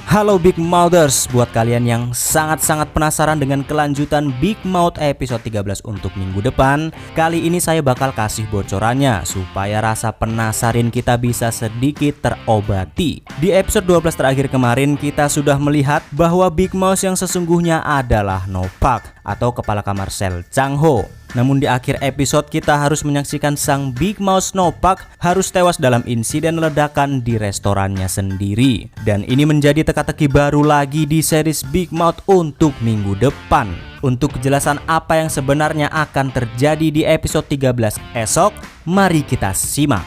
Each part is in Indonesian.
Halo Big Mouthers, buat kalian yang sangat-sangat penasaran dengan kelanjutan Big Mouth episode 13 untuk minggu depan, kali ini saya bakal kasih bocorannya supaya rasa penasaran kita bisa sedikit terobati. Di episode 12 terakhir kemarin kita sudah melihat bahwa Big Mouth yang sesungguhnya adalah Nopak atau kepala kamar sel Chang-ho. Namun di akhir episode kita harus menyaksikan sang Big Mouth Nopak harus tewas dalam insiden ledakan di restorannya sendiri. Dan ini menjadi teka-teki baru lagi di series Big Mouth untuk minggu depan. Untuk kejelasan apa yang sebenarnya akan terjadi di episode 13 esok, mari kita simak.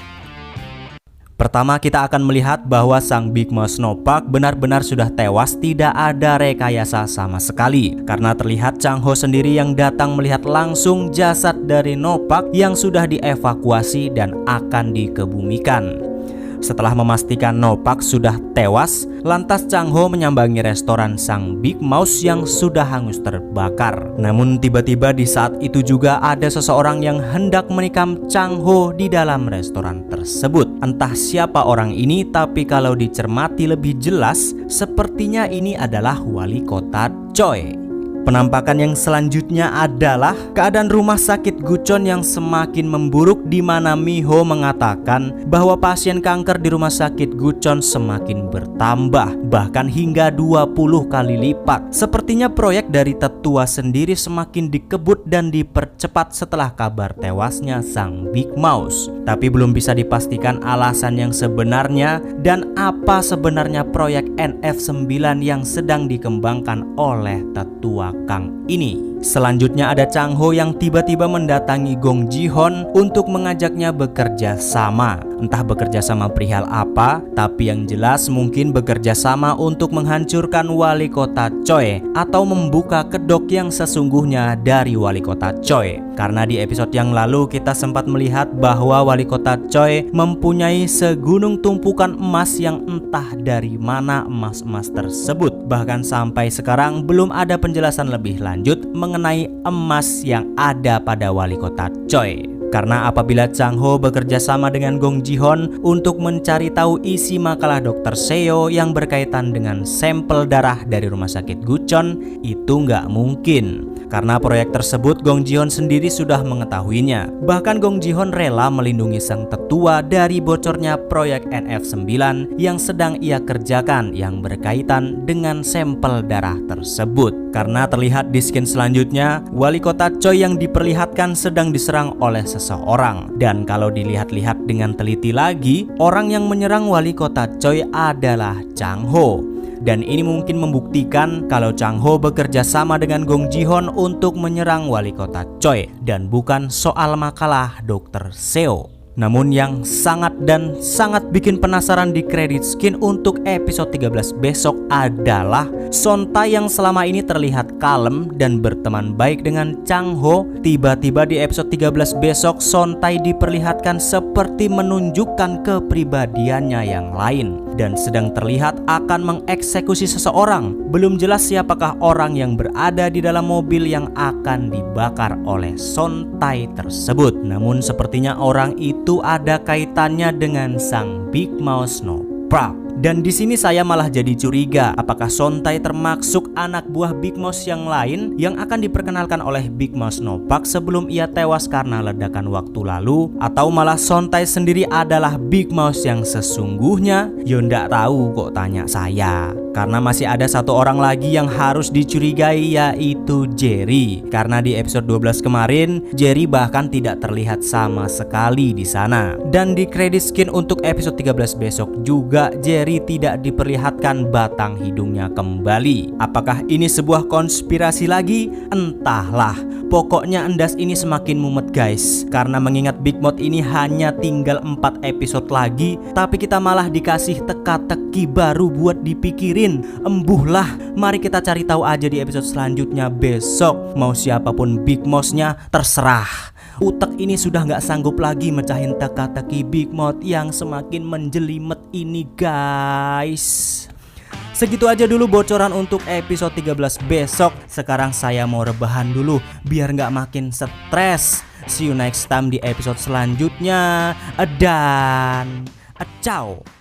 Pertama kita akan melihat bahwa sang Big Mouth Nopak benar-benar sudah tewas, tidak ada rekayasa sama sekali. Karena terlihat Chang-ho sendiri yang datang melihat langsung jasad dari Nopak yang sudah dievakuasi dan akan dikebumikan. Setelah memastikan Nopak sudah tewas, lantas Chang-ho menyambangi restoran sang Big Mouth yang sudah hangus terbakar. Namun tiba-tiba di saat itu juga ada seseorang yang hendak menikam Chang-ho di dalam restoran tersebut. Entah siapa orang ini, tapi kalau dicermati lebih jelas, sepertinya ini adalah wali kota Choi. Penampakan yang selanjutnya adalah keadaan rumah sakit Gucheon yang semakin memburuk, di mana Miho mengatakan bahwa pasien kanker di rumah sakit Gucheon semakin bertambah, bahkan hingga 20 kali lipat. Sepertinya proyek dari tetua sendiri semakin dikebut dan dipercepat setelah kabar tewasnya sang Big Mouth. Tapi belum bisa dipastikan alasan yang sebenarnya dan apa sebenarnya proyek NF9 yang sedang dikembangkan oleh tetua Kang ini. Selanjutnya ada Chang-ho yang tiba-tiba mendatangi Gong Ji-hon untuk mengajaknya bekerja sama. Entah bekerja sama perihal apa, tapi yang jelas mungkin bekerja sama untuk menghancurkan wali kota Choi atau membuka kedok yang sesungguhnya dari wali kota Choi. Karena di episode yang lalu kita sempat melihat bahwa wali kota Choi mempunyai segunung tumpukan emas yang entah dari mana emas-emas tersebut. Bahkan sampai sekarang belum ada penjelasan lebih lanjut mengenai emas yang ada pada wali kota Choi. Karena apabila Chang-ho bekerja sama dengan Gong Ji-hon untuk mencari tahu isi makalah Dr. Seo yang berkaitan dengan sampel darah dari rumah sakit Gucheon, itu nggak mungkin. Karena proyek tersebut Gong Ji-hon sendiri sudah mengetahuinya. Bahkan Gong Ji-hon rela melindungi sang tetua dari bocornya proyek NF9 yang sedang ia kerjakan yang berkaitan dengan sampel darah tersebut. Karena terlihat di skin selanjutnya, wali kota Choi yang diperlihatkan sedang diserang oleh seseorang. Dan kalau dilihat-lihat dengan teliti lagi, orang yang menyerang wali kota Choi adalah Chang-ho. Dan ini mungkin membuktikan kalau Chang-ho bekerja sama dengan Gong Ji-hon untuk menyerang wali kota Choi dan bukan soal makalah Dr. Seo. Namun yang sangat bikin penasaran di credit skin untuk episode 13 besok adalah Sontae yang selama ini terlihat kalem dan berteman baik dengan Chang-ho. Tiba-tiba di episode 13 besok Sontae diperlihatkan seperti menunjukkan kepribadiannya yang lain dan sedang terlihat akan mengeksekusi seseorang. Belum jelas siapakah orang yang berada di dalam mobil yang akan dibakar oleh Sontae tersebut. Namun sepertinya orang itu ada kaitannya dengan sang Big Mouth Nopak. Dan di sini saya malah jadi curiga, apakah Sontae termasuk anak buah Big Mouth yang lain yang akan diperkenalkan oleh Big Mouth Nopak sebelum ia tewas karena ledakan waktu lalu, atau malah Sontae sendiri adalah Big Mouth yang sesungguhnya? Yo ndak tahu kok tanya saya. Karena masih ada satu orang lagi yang harus dicurigai, yaitu Jerry. Karena di episode 12 kemarin Jerry bahkan tidak terlihat sama sekali di sana. Dan di credit skin untuk episode 13 besok juga Jerry tidak diperlihatkan batang hidungnya kembali. Apakah ini sebuah konspirasi lagi? Entahlah. Pokoknya endas ini semakin mumet guys. Karena mengingat Big Mouth ini hanya tinggal 4 episode lagi, tapi kita malah dikasih teka-teki baru buat dipikirin. Embuhlah, mari kita cari tahu aja di episode selanjutnya besok. Mau siapapun Big Mouth-nya terserah. Utek ini sudah nggak sanggup lagi mecahin teka-teki Big Mouth yang semakin menjelimet ini guys. Segitu aja dulu bocoran untuk episode 13 besok. Sekarang saya mau rebahan dulu biar nggak makin stres. See you next time di episode selanjutnya. Dan ciao.